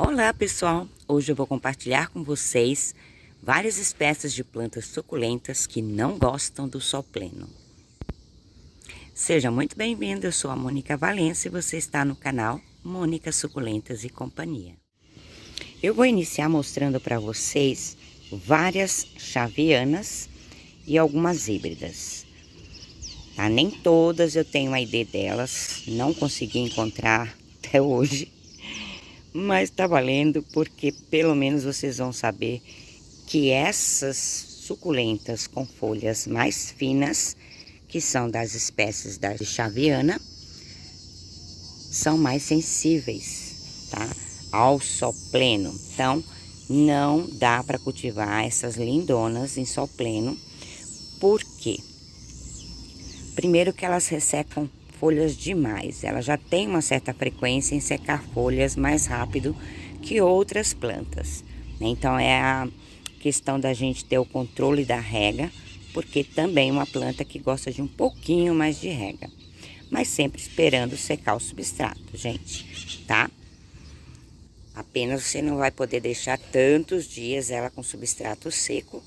Olá pessoal, hoje eu vou compartilhar com vocês várias espécies de plantas suculentas que não gostam do sol pleno. Seja muito bem-vindo, eu sou a Mônica Valença e você está no canal Mônica Suculentas e Companhia. Eu vou iniciar mostrando para vocês várias xavianas e algumas híbridas. Tá? Nem todas eu tenho a ID delas, não consegui encontrar até hoje. Mas tá valendo porque pelo menos vocês vão saber que essas suculentas com folhas mais finas, que são das espécies da xaviana, são mais sensíveis, tá? Ao sol pleno. Então, não dá para cultivar essas lindonas em sol pleno. Por quê? Primeiro que elas ressecam folhas demais, ela já tem uma certa frequência em secar folhas mais rápido que outras plantas, né? Então é a questão da gente ter o controle da rega, porque também é uma planta que gosta de um pouquinho mais de rega, mas sempre esperando secar o substrato, gente, tá? Apenas você não vai poder deixar tantos dias ela com substrato seco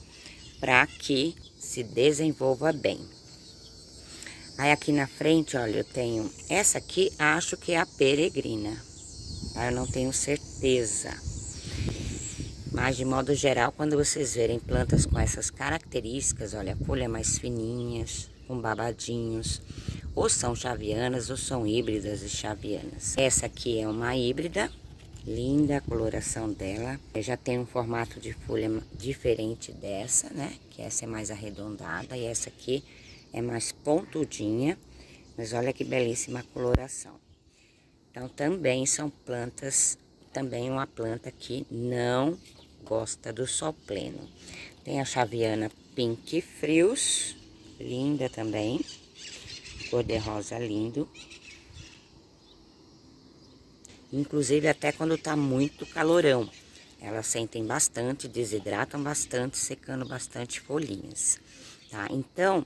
para que se desenvolva bem. Aí aqui na frente, olha, eu tenho essa aqui, acho que é a peregrina, tá? Eu não tenho certeza. Mas de modo geral, quando vocês verem plantas com essas características, olha, a folha mais fininhas, com babadinhos, ou são xavianas ou são híbridas e xavianas. Essa aqui é uma híbrida, linda a coloração dela. Já tem um formato de folha diferente dessa, né? Que essa é mais arredondada e essa aqui é mais pontudinha, mas olha que belíssima coloração. Então também são plantas, também uma planta que não gosta do sol pleno. Tem a xaviana Pink Frios, linda também, cor de rosa lindo. Inclusive até quando tá muito calorão, elas sentem bastante, desidratam bastante, secando bastante folhinhas, tá? Então,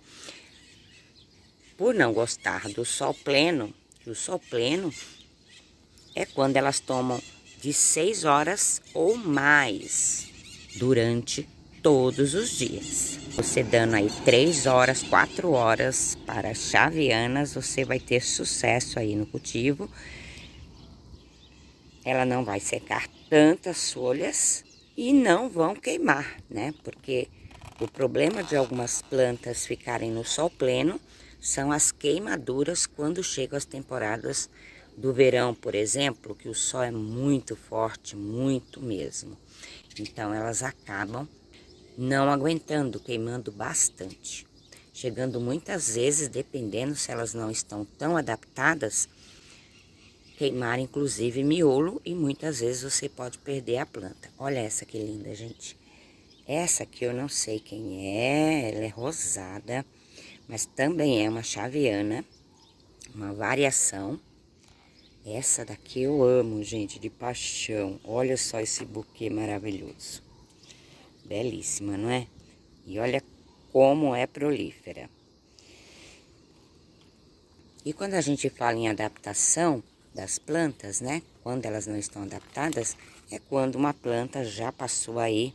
por não gostar do sol pleno, o sol pleno é quando elas tomam de 6 horas ou mais durante todos os dias. Você dando aí 3 horas, 4 horas para xavianas, você vai ter sucesso aí no cultivo. Ela não vai secar tantas folhas e não vão queimar, né? Porque o problema de algumas plantas ficarem no sol pleno são as queimaduras quando chegam as temporadas do verão, por exemplo, que o sol é muito forte, muito mesmo. Então elas acabam não aguentando, queimando bastante. Chegando muitas vezes, dependendo se elas não estão tão adaptadas, queimar inclusive miolo e muitas vezes você pode perder a planta. Olha essa que linda, gente. Essa aqui eu não sei quem é, ela é rosada, mas também é uma xaviana, uma variação. Essa daqui eu amo, gente, de paixão. Olha só esse buquê maravilhoso. Belíssima, não é? E olha como é prolífera. E quando a gente fala em adaptação das plantas, né? Quando elas não estão adaptadas, é quando uma planta já passou aí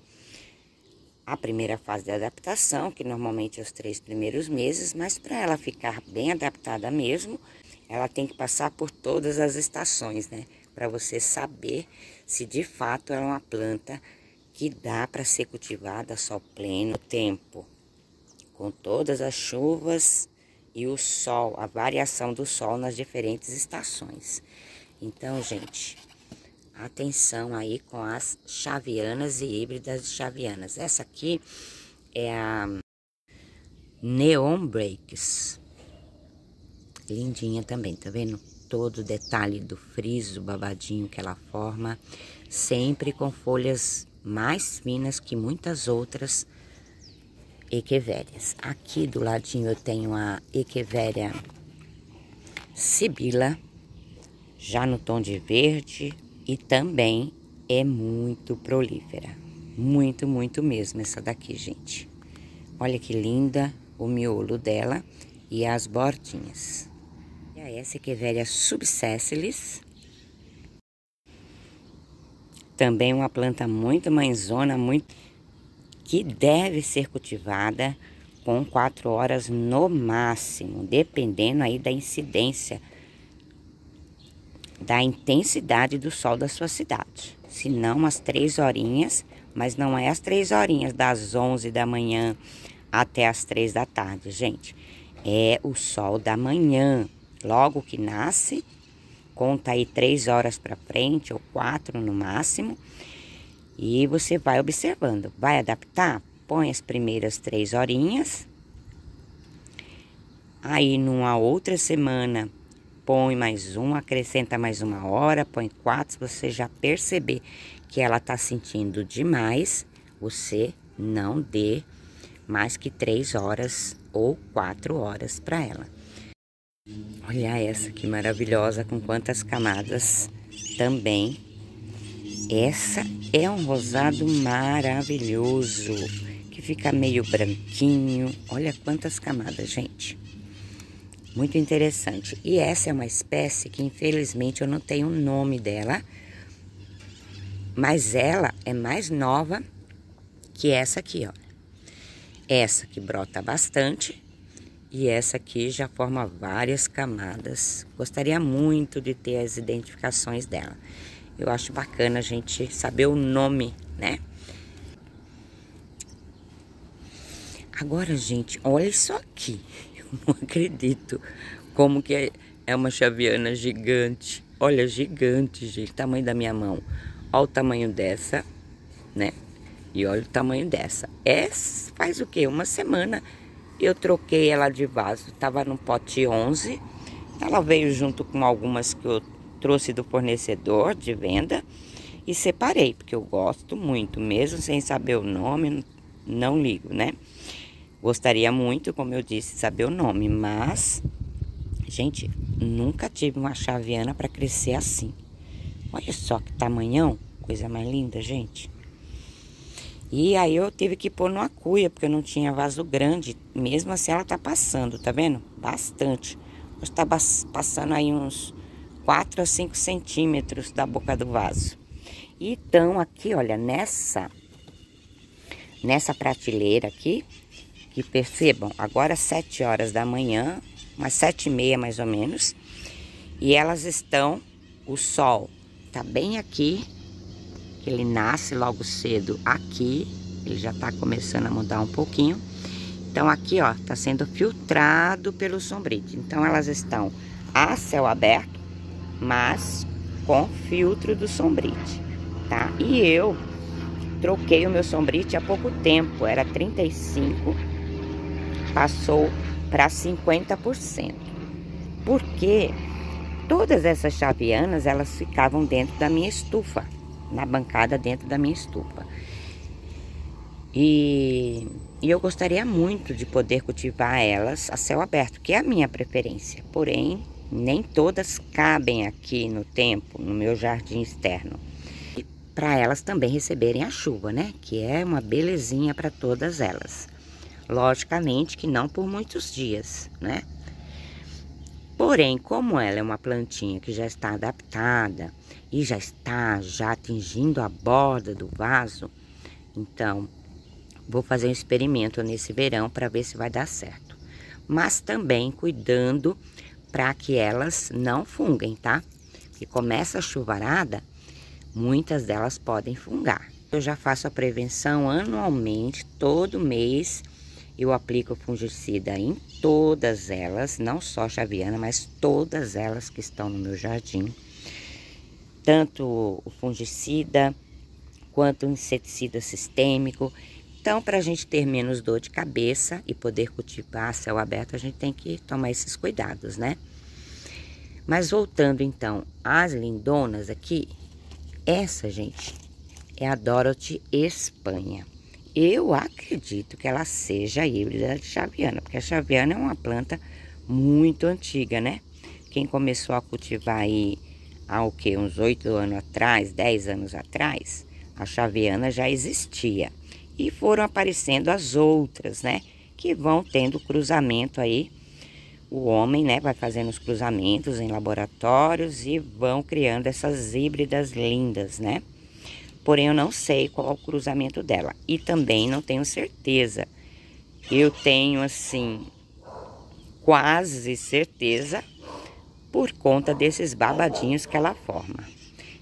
a primeira fase de adaptação, que normalmente é os 3 primeiros meses, mas para ela ficar bem adaptada mesmo, ela tem que passar por todas as estações, né? Para você saber se de fato é uma planta que dá para ser cultivada a sol pleno tempo, com todas as chuvas e o sol, a variação do sol nas diferentes estações. Então, gente, atenção aí com as xavianas e híbridas de xavianas. Essa aqui é a Neon Breaks. Lindinha também, tá vendo? Todo o detalhe do friso, babadinho que ela forma. Sempre com folhas mais finas que muitas outras equivérias. Aqui do ladinho eu tenho a equivéria Sibila, já no tom de verde. E também é muito prolífera. Muito, muito mesmo essa daqui, gente. Olha que linda o miolo dela e as bordinhas. E a essa Echeveria subsessilis. Também uma planta muito mãezona, que deve ser cultivada com 4 horas no máximo, dependendo aí da incidência, da intensidade do sol da sua cidade. Se não, umas 3 horinhas, mas não é as 3 horinhas das 11 da manhã até as 3 da tarde, gente. É o sol da manhã, logo que nasce, conta aí 3 horas para frente ou 4 no máximo. E você vai observando, vai adaptar, põe as primeiras 3 horinhas. Aí numa outra semana, põe mais uma, acrescenta mais 1 hora, põe 4. Se você já perceber que ela tá sentindo demais, você não dê mais que 3 horas ou 4 horas para ela. Olha essa que maravilhosa, com quantas camadas também. Essa é um rosado maravilhoso, que fica meio branquinho. Olha quantas camadas, gente. Muito interessante. E essa é uma espécie que, infelizmente, eu não tenho o nome dela, mas ela é mais nova que essa aqui, ó. Essa que brota bastante e essa aqui já forma várias camadas. Gostaria muito de ter as identificações dela. Eu acho bacana a gente saber o nome, né? Agora, gente, olha isso aqui. Eu não acredito como que é uma chaviana gigante. Olha, gigante, gente. Tamanho da minha mão. Olha o tamanho dessa, né? E olha o tamanho dessa. Essa faz o quê? Uma semana eu troquei ela de vaso. Tava no pote 11. Ela veio junto com algumas que eu trouxe do fornecedor de venda e separei, porque eu gosto muito, mesmo sem saber o nome, não ligo, né? Gostaria muito, como eu disse, saber o nome, mas, gente, nunca tive uma chaviana para crescer assim. Olha só que tamanhão, coisa mais linda, gente. E aí eu tive que pôr numa cuia, porque eu não tinha vaso grande, mesmo assim ela tá passando, tá vendo? Bastante. Hoje tá passando aí uns 4 a 5 centímetros da boca do vaso. Então aqui, olha, nessa prateleira aqui, que percebam, agora 7 horas da manhã, umas 7h30 mais ou menos, e elas estão, o sol tá bem aqui, ele nasce logo cedo aqui, ele já tá começando a mudar um pouquinho. Então aqui, ó, tá sendo filtrado pelo sombrite. Então elas estão a céu aberto, mas com filtro do sombrite, tá? E eu troquei o meu sombrite há pouco tempo, era 35, passou para 50%. Porque todas essas chavianas, elas ficavam dentro da minha estufa, na bancada dentro da minha estufa. E eu gostaria muito de poder cultivar elas a céu aberto, que é a minha preferência. Porém, nem todas cabem aqui no tempo, no meu jardim externo. Para elas também receberem a chuva, né? Que é uma belezinha para todas elas. Logicamente que não por muitos dias, né? Porém, como ela é uma plantinha que já está adaptada e já está atingindo a borda do vaso, então vou fazer um experimento nesse verão para ver se vai dar certo. Mas também cuidando para que elas não funguem, tá? Porque começa a chuvarada, muitas delas podem fungar. Eu já faço a prevenção anualmente, todo mês eu aplico fungicida em todas elas, não só chaviana, mas todas elas que estão no meu jardim. Tanto o fungicida quanto o inseticida sistêmico. Então, para a gente ter menos dor de cabeça e poder cultivar a céu aberto, a gente tem que tomar esses cuidados, né? Mas voltando então às lindonas aqui, essa, gente, é a Dorothy Espanha. Eu acredito que ela seja híbrida de chaviana, porque a chaviana é uma planta muito antiga, né? Quem começou a cultivar aí há o quê? Uns 8 anos atrás, 10 anos atrás, a chaviana já existia. E foram aparecendo as outras, né? Que vão tendo cruzamento aí. O homem, né, vai fazendo os cruzamentos em laboratórios e vão criando essas híbridas lindas, né? porém eu não sei qual é o cruzamento dela. E também não tenho certeza. Eu tenho, assim, quase certeza por conta desses babadinhos que ela forma.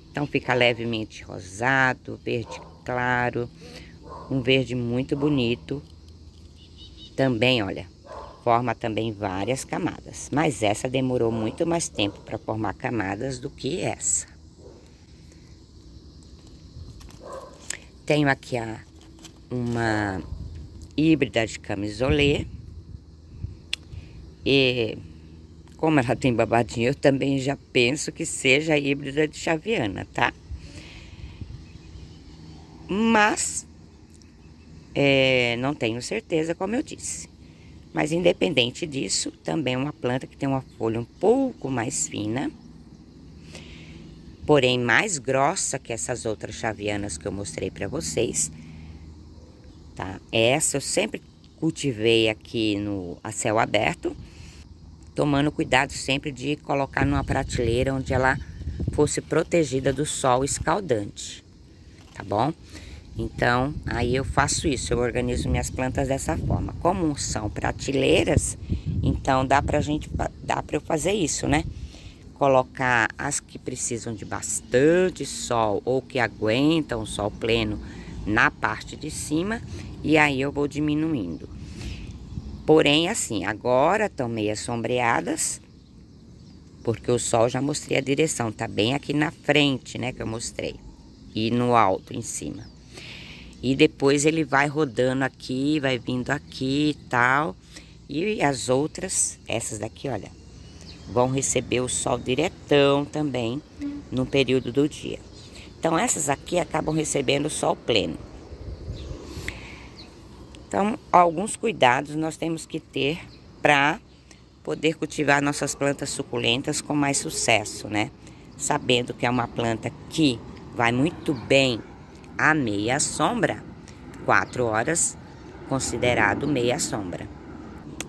Então fica levemente rosado, verde claro, um verde muito bonito. Também, olha, forma também várias camadas, mas essa demorou muito mais tempo para formar camadas do que essa. Tenho aqui uma híbrida de camisolê. E como ela tem babadinho, eu também já penso que seja a híbrida de Xaviana, tá? Mas não tenho certeza, como eu disse. Mas independente disso, também é uma planta que tem uma folha um pouco mais fina, porém mais grossa que essas outras Xavianas que eu mostrei para vocês, tá? Essa eu sempre cultivei aqui a céu aberto, tomando cuidado sempre de colocar numa prateleira onde ela fosse protegida do sol escaldante, tá bom? Então, aí eu faço isso, eu organizo minhas plantas dessa forma. Como são prateleiras, então dá pra eu fazer isso, né? Colocar as que precisam de bastante sol ou que aguentam o sol pleno na parte de cima, e aí eu vou diminuindo. Porém, assim, agora estão meio sombreadas, porque o sol, já mostrei a direção, tá bem aqui na frente, né, que eu mostrei, e no alto, em cima. E depois ele vai rodando aqui, vai vindo aqui e tal. E as outras, essas daqui, olha, vão receber o sol diretão também no período do dia. Então essas aqui acabam recebendo o sol pleno. Então, alguns cuidados nós temos que ter para poder cultivar nossas plantas suculentas com mais sucesso, né? Sabendo que é uma planta que vai muito bem à meia sombra, 4 horas considerado meia sombra.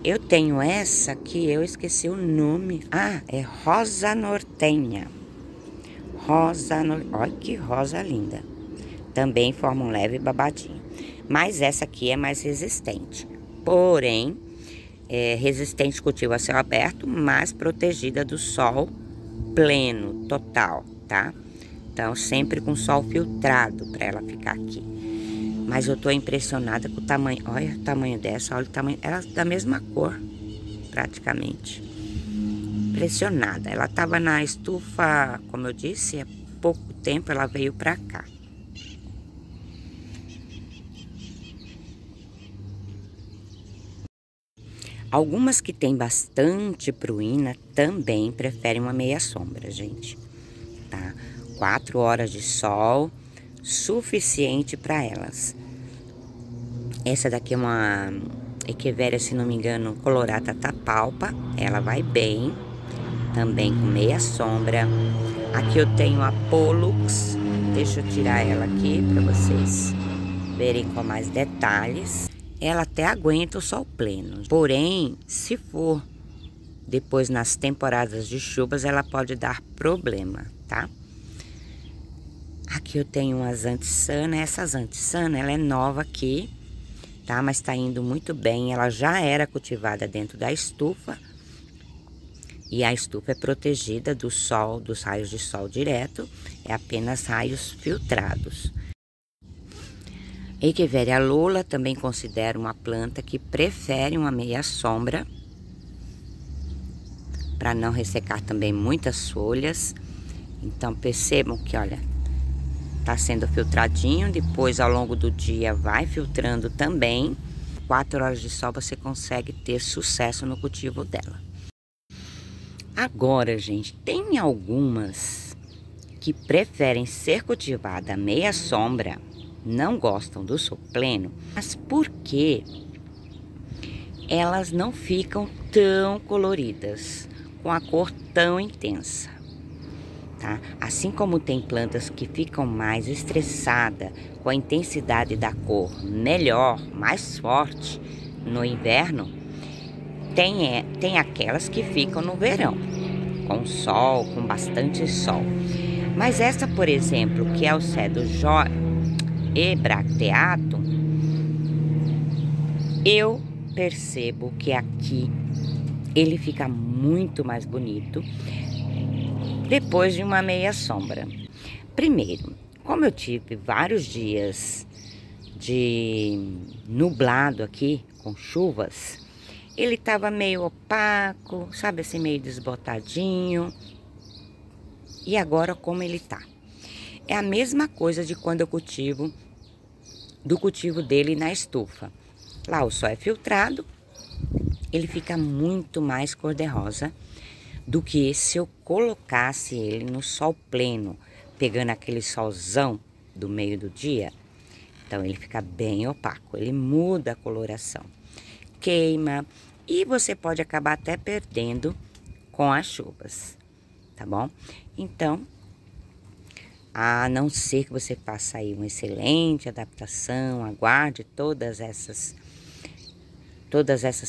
Eu tenho essa que eu esqueci o nome. Ah, é Rosa Nortenha. Olha que rosa linda. Também forma um leve babadinho. Mas essa aqui é mais resistente. Porém, é resistente cultivo a céu aberto, mas protegida do sol pleno, total, tá? Então, sempre com sol filtrado para ela ficar aqui. Mas eu tô impressionada com o tamanho. Olha o tamanho dessa, olha o tamanho. Ela é da mesma cor, praticamente. Impressionada. Ela tava na estufa, como eu disse, há pouco tempo ela veio para cá. Algumas que tem bastante pruína também preferem uma meia sombra, gente, tá? 4 horas de sol, suficiente para elas. Essa daqui é uma Echeveria, se não me engano, colorata tapalpa. Ela vai bem, também com meia sombra. Aqui eu tenho a Pollux. Deixa eu tirar ela aqui para vocês verem com mais detalhes. Ela até aguenta o sol pleno. Porém, se for depois nas temporadas de chuvas, ela pode dar problema, tá? Aqui eu tenho umas Antisana. Essas Antisana, ela é nova aqui, tá? Mas tá indo muito bem. Ela já era cultivada dentro da estufa. E a estufa é protegida do sol, dos raios de sol direto. É apenas raios filtrados. Echeveria Lola também considero uma planta que prefere uma meia sombra, para não ressecar também muitas folhas. Então percebam que, olha, tá sendo filtradinho, depois ao longo do dia vai filtrando também. 4 horas de sol você consegue ter sucesso no cultivo dela. Agora, gente, tem algumas que preferem ser cultivada à meia sombra, não gostam do sol pleno, mas por que elas não ficam tão coloridas, com a cor tão intensa, tá? Assim como tem plantas que ficam mais estressadas, com a intensidade da cor melhor, mais forte no inverno, tem aquelas que ficam no verão, com sol, com bastante sol. Mas essa, por exemplo, que é o Cedo e bracteato, eu percebo que aqui ele fica muito mais bonito depois de uma meia sombra. Primeiro, como eu tive vários dias de nublado aqui, com chuvas, ele tava meio opaco, sabe assim, meio desbotadinho. E agora como ele tá? É a mesma coisa de quando eu cultivo, do cultivo dele na estufa. Lá o sol é filtrado, ele fica muito mais cor-de-rosa do que se eu colocasse ele no sol pleno, pegando aquele solzão do meio do dia. Então ele fica bem opaco, ele muda a coloração, queima e você pode acabar até perdendo com as chuvas, tá bom? Então, a não ser que você faça aí uma excelente adaptação, aguarde todas essas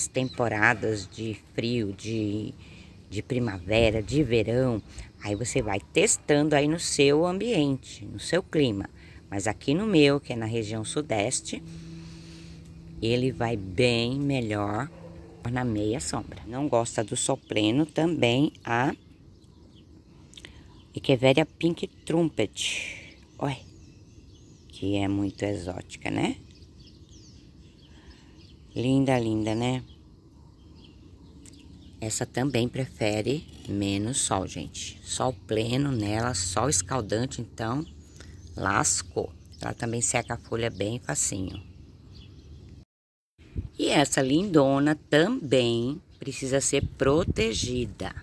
temporadas de frio, de primavera, de verão, aí você vai testando aí no seu ambiente, no seu clima. Mas aqui no meu, que é na região sudeste, ele vai bem melhor na meia sombra. Não gosta do sol pleno, também a Echeveria Pink Trumpet. Olha, que é muito exótica, né? Linda, linda, né? Essa também prefere menos sol, gente. Sol pleno nela, sol escaldante, então lascou. Ela também seca a folha bem facinho. E essa lindona também precisa ser protegida.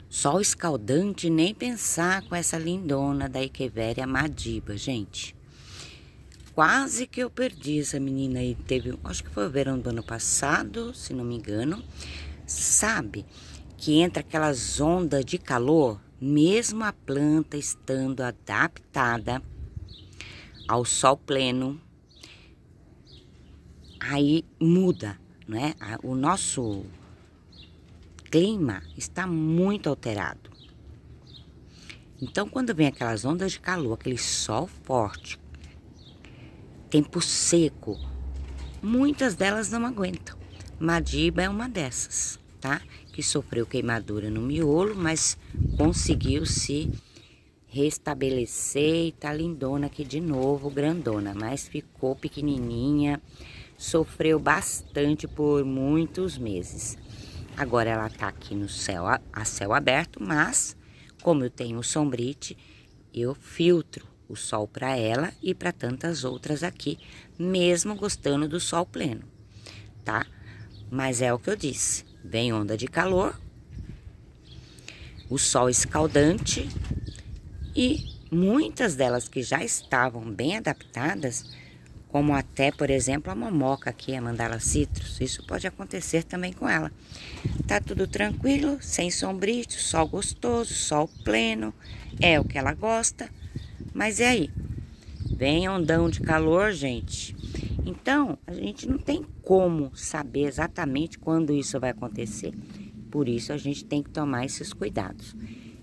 Sol escaldante, nem pensar com essa lindona da Echeveria Madiba, gente. Quase que eu perdi essa menina aí. Teve, acho que foi o verão do ano passado, se não me engano. Sabe que entra aquelas ondas de calor, mesmo a planta estando adaptada ao sol pleno, aí muda, não é? O nosso clima está muito alterado. Então, quando vem aquelas ondas de calor, aquele sol forte, tempo seco, muitas delas não aguentam. Madiba é uma dessas, tá? Que sofreu queimadura no miolo, mas conseguiu se restabelecer e tá lindona aqui de novo, grandona. Mas ficou pequenininha, sofreu bastante por muitos meses. Agora ela tá aqui no céu, a céu aberto, mas como eu tenho o sombrite, eu filtro o sol para ela e para tantas outras aqui, mesmo gostando do sol pleno, tá? Mas é o que eu disse, vem onda de calor, o sol escaldante e muitas delas que já estavam bem adaptadas, como até, por exemplo, a momoca aqui, a Mandala Citrus, isso pode acontecer também com ela. Tá tudo tranquilo, sem sombrite, sol gostoso, sol pleno, é o que ela gosta, mas é aí, vem ondão de calor, gente. Então, a gente não tem como saber exatamente quando isso vai acontecer. Por isso, a gente tem que tomar esses cuidados.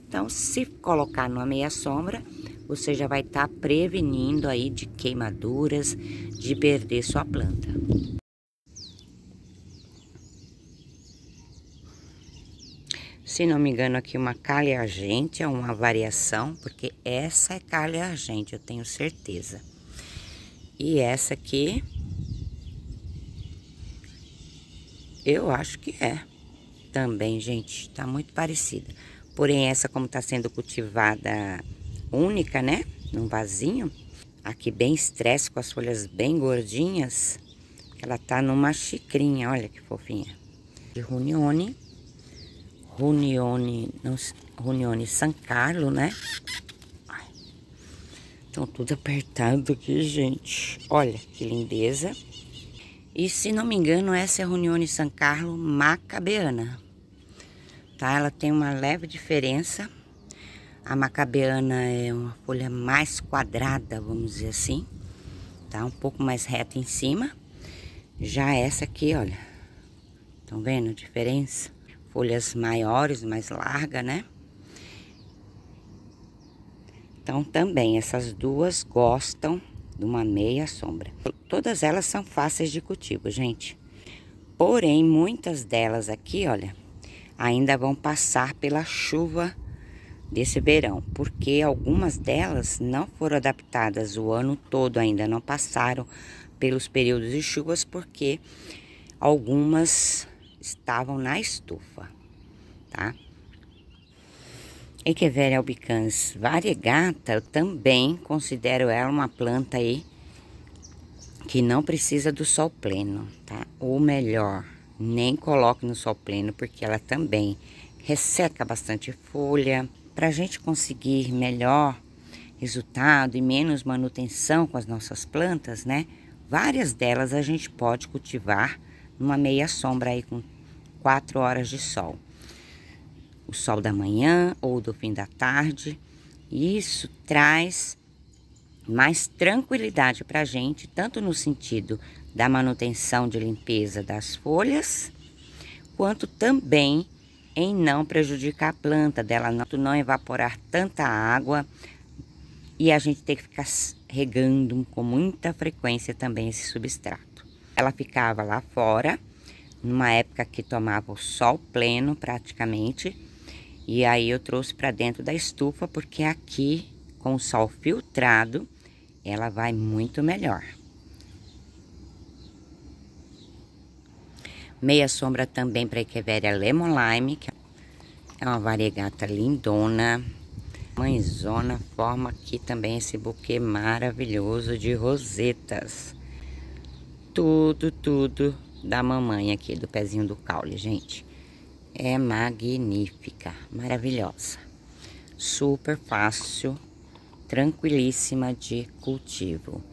Então, se colocar numa meia sombra, você já vai estar prevenindo aí de queimaduras, de perder sua planta. Se não me engano, aqui uma Calha Argente é uma variação, porque essa é Calha Argente, eu tenho certeza. E essa aqui, eu acho que é também, gente, tá muito parecida. Porém, essa como tá sendo cultivada única, né, num vasinho, aqui bem estresse, com as folhas bem gordinhas, ela tá numa xicrinha, olha que fofinha. De Runione San Carlo, né? Estão tudo apertado aqui, gente. Olha que lindeza. E se não me engano, essa é a Runione San Carlo Macabeana. Tá? Ela tem uma leve diferença. A Macabeana é uma folha mais quadrada, vamos dizer assim. Tá? Um pouco mais reta em cima. Já essa aqui, olha. Estão vendo a diferença? Folhas maiores, mais largas, né? Então, também, essas duas gostam de uma meia sombra. Todas elas são fáceis de cultivo, gente. Porém, muitas delas aqui, olha, ainda vão passar pela chuva desse verão, porque algumas delas não foram adaptadas o ano todo, ainda não passaram pelos períodos de chuvas, porque algumas estavam na estufa, tá? Echeveria albicans variegata, eu também considero ela uma planta aí que não precisa do sol pleno, tá? Ou melhor, nem coloque no sol pleno, porque ela também resseca bastante folha. Para a gente conseguir melhor resultado e menos manutenção com as nossas plantas, né? Várias delas a gente pode cultivar numa meia sombra aí com 4 horas de sol. O sol da manhã ou do fim da tarde. Isso traz mais tranquilidade para a gente, tanto no sentido da manutenção de limpeza das folhas, quanto também em não prejudicar a planta, dela não evaporar tanta água e a gente ter que ficar regando com muita frequência também esse substrato. Ela ficava lá fora, numa época que tomava o sol pleno praticamente, e aí eu trouxe para dentro da estufa, porque aqui com o sol filtrado ela vai muito melhor. Meia sombra também para Echeveria lemon lime, que é uma variegata lindona. Mãezona forma aqui também esse buquê maravilhoso de rosetas. Tudo da mamãe aqui, do pezinho do caule, gente. É magnífica, maravilhosa. Super fácil, tranquilíssima de cultivo.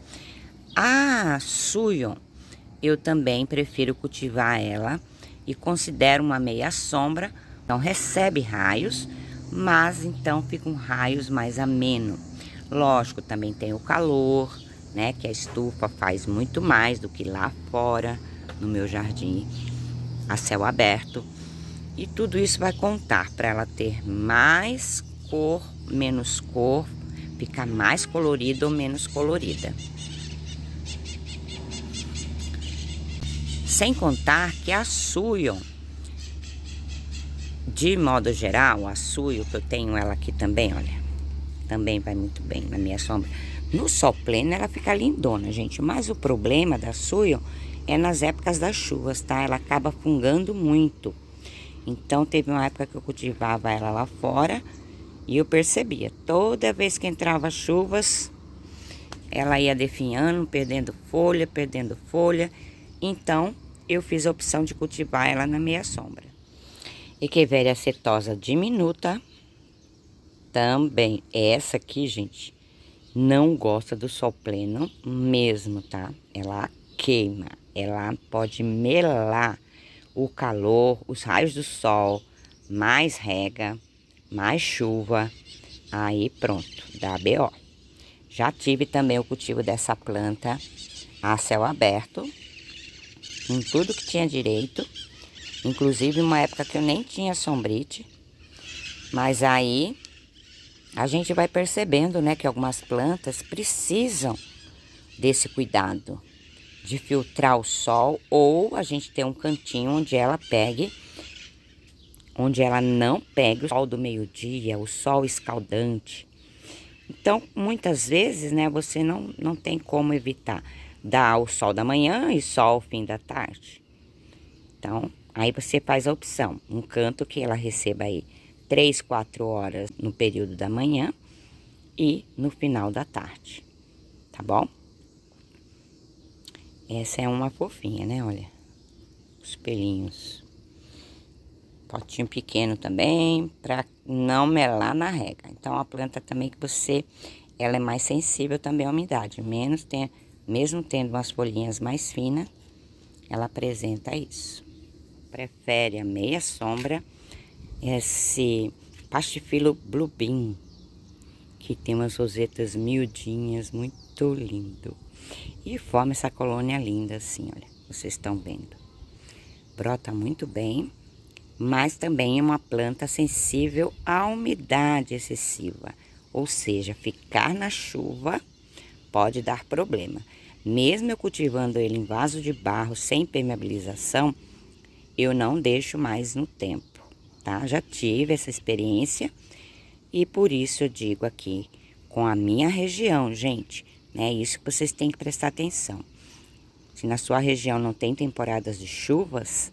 A Suyon, eu também prefiro cultivar ela e considero uma meia sombra. Não recebe raios, mas então ficam raios mais ameno. Lógico, também tem o calor, né? Que a estufa faz muito mais do que lá fora, no meu jardim, a céu aberto. E tudo isso vai contar para ela ter mais cor, menos cor, ficar mais colorida ou menos colorida. Sem contar que a Suyon, de modo geral, a Suyon, que eu tenho ela aqui também, olha, também vai muito bem na minha sombra. No sol pleno ela fica lindona, gente, mas o problema da Suyon é nas épocas das chuvas, tá? Ela acaba fungando muito. Então, teve uma época que eu cultivava ela lá fora e eu percebia, toda vez que entrava chuvas, ela ia definhando, perdendo folha. Então, eu fiz a opção de cultivar ela na meia sombra. Echeveria setosa diminuta, também. Essa aqui, gente, não gosta do sol pleno mesmo, tá? Ela queima, ela pode melar o calor, os raios do sol, mais rega, mais chuva, aí pronto, dá BO. Já tive também o cultivo dessa planta a céu aberto, em tudo que tinha direito, inclusive uma época que eu nem tinha sombrite, mas aí a gente vai percebendo, né, que algumas plantas precisam desse cuidado de filtrar o sol, ou a gente ter um cantinho onde ela não pegue o sol do meio-dia, o sol escaldante. Então, muitas vezes, né, você não tem como evitar dar o sol da manhã e sol ao fim da tarde. Então, aí você faz a opção, um canto que ela receba aí 3, 4 horas no período da manhã e no final da tarde, tá bom? Essa é uma fofinha, né? Olha, os pelinhos. Potinho pequeno também, para não melar na rega. Então, a planta também que ela é mais sensível também à umidade. Mesmo tendo umas folhinhas mais finas, ela apresenta isso. Prefere a meia sombra, esse Pastifilo Blue Bean, que tem umas rosetas miudinhas, muito lindo. E forma essa colônia linda assim, olha, vocês estão vendo. Brota muito bem, mas também é uma planta sensível à umidade excessiva. Ou seja, ficar na chuva pode dar problema. Mesmo eu cultivando ele em vaso de barro sem permeabilização, eu não deixo mais no tempo, tá? Já tive essa experiência e por isso eu digo aqui, com a minha região, gente, né? Isso que vocês têm que prestar atenção. Se na sua região não tem temporadas de chuvas,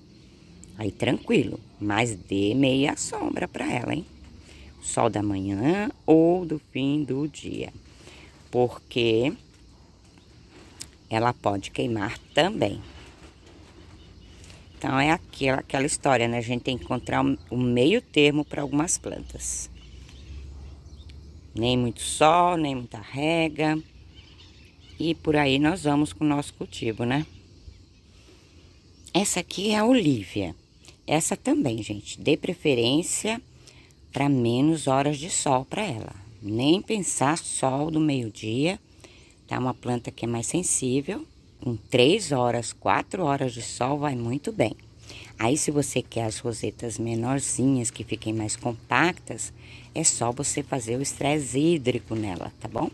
aí tranquilo, mas dê meia sombra para ela, hein? Sol da manhã ou do fim do dia, porque ela pode queimar também. Então é aquela história, né? A gente tem que encontrar um meio termo para algumas plantas. Nem muito sol, nem muita rega. E por aí nós vamos com o nosso cultivo, né? Essa aqui é a Olívia. Essa também, gente, dê preferência para menos horas de sol para ela. Nem pensar sol do meio-dia. Tá uma planta que é mais sensível. Com 3 horas, 4 horas de sol vai muito bem. Aí se você quer as rosetas menorzinhas, que fiquem mais compactas, é só você fazer o estresse hídrico nela, tá bom?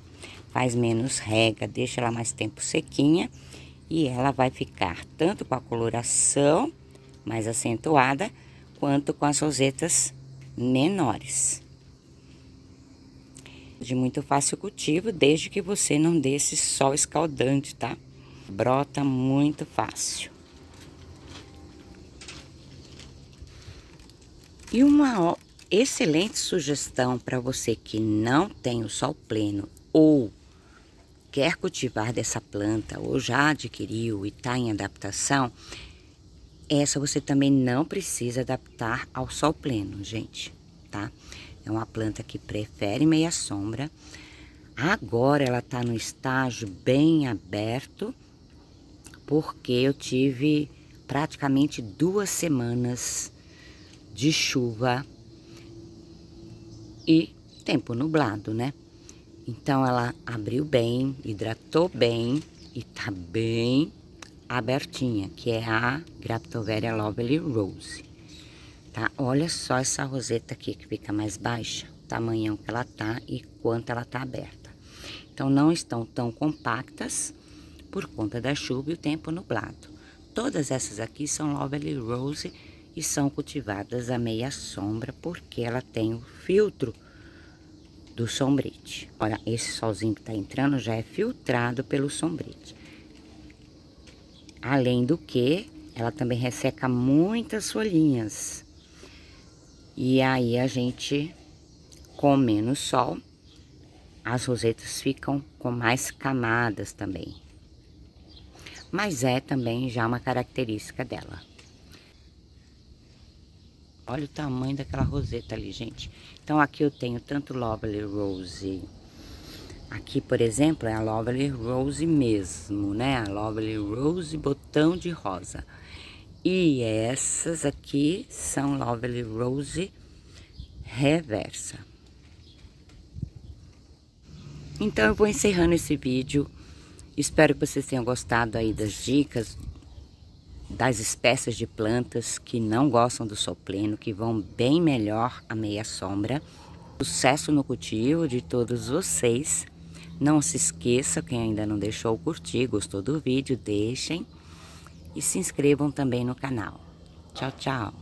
Faz menos rega, deixa ela mais tempo sequinha e ela vai ficar tanto com a coloração mais acentuada, quanto com as rosetas menores. De muito fácil cultivo, desde que você não dê esse sol escaldante, tá? Brota muito fácil. E uma excelente sugestão para você que não tem o sol pleno ou quer cultivar dessa planta ou já adquiriu e está em adaptação, essa você também não precisa adaptar ao sol pleno, gente, tá? É uma planta que prefere meia sombra. Agora ela tá no estágio bem aberto, porque eu tive praticamente 2 semanas de chuva e tempo nublado, né? Então ela abriu bem, hidratou bem e tá bem abertinha, que é a Graptoveria Lovely Rose, tá? Olha só essa roseta aqui que fica mais baixa, o tamanhão que ela tá e quanto ela tá aberta. Então não estão tão compactas por conta da chuva e o tempo nublado. Todas essas aqui são Lovely Rose e são cultivadas a meia sombra, porque ela tem o filtro do sombrite. Olha, esse solzinho que tá entrando já é filtrado pelo sombrite. Além do que, ela também resseca muitas folhinhas. E aí a gente, com menos sol, as rosetas ficam com mais camadas também. Mas é também já uma característica dela. Olha o tamanho daquela roseta ali, gente. Então aqui eu tenho tanto Lovely Rose. Aqui, por exemplo, é a Lovely Rose mesmo, né? A Lovely Rose botão de rosa. E essas aqui são Lovely Rose reversa. Então eu vou encerrando esse vídeo. Espero que vocês tenham gostado aí das dicas, das espécies de plantas que não gostam do sol pleno, que vão bem melhor à meia sombra. Sucesso no cultivo de todos vocês. Não se esqueça, quem ainda não deixou o curtir, gostou do vídeo, deixem. E se inscrevam também no canal. Tchau, tchau.